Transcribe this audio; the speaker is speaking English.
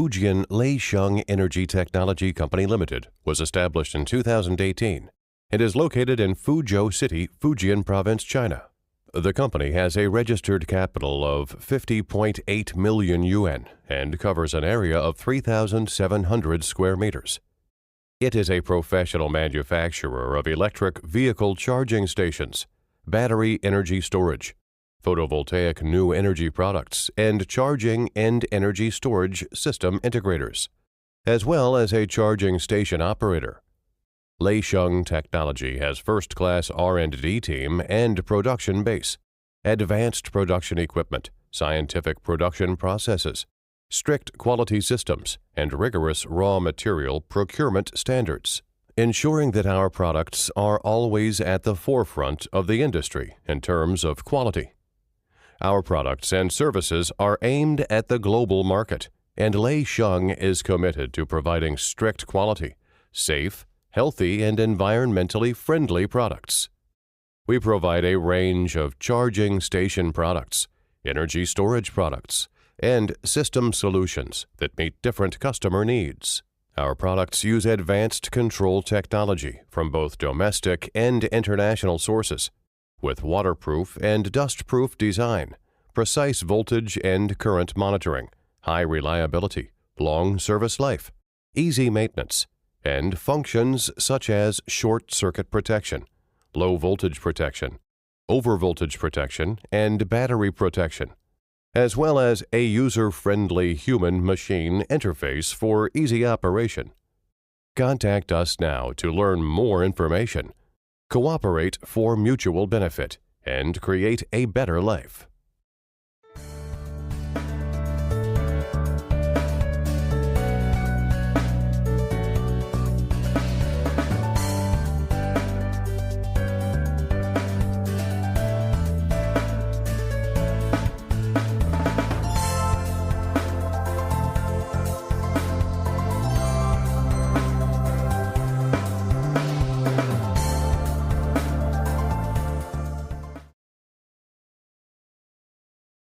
Fujian LEISN Energy Technology Company Limited was established in 2018 and is located in Fuzhou City, Fujian Province, China. The company has a registered capital of 50.8 million yuan and covers an area of 3,700 square meters. It is a professional manufacturer of electric vehicle charging stations, battery energy storage, photovoltaic new energy products, and charging and energy storage system integrators, as well as a charging station operator. Leisheng Technology has first-class R&D team and production base, advanced production equipment, scientific production processes, strict quality systems, and rigorous raw material procurement standards, ensuring that our products are always at the forefront of the industry in terms of quality. Our products and services are aimed at the global market, and Leisheng is committed to providing strict quality, safe, healthy, and environmentally friendly products. We provide a range of charging station products, energy storage products, and system solutions that meet different customer needs. Our products use advanced control technology from both domestic and international sources, with waterproof and dust-proof design, precise voltage and current monitoring, high reliability, long service life, easy maintenance, and functions such as short circuit protection, low voltage protection, overvoltage protection, and battery protection, as well as a user-friendly human-machine interface for easy operation. Contact us now to learn more information, cooperate for mutual benefit, and create a better life.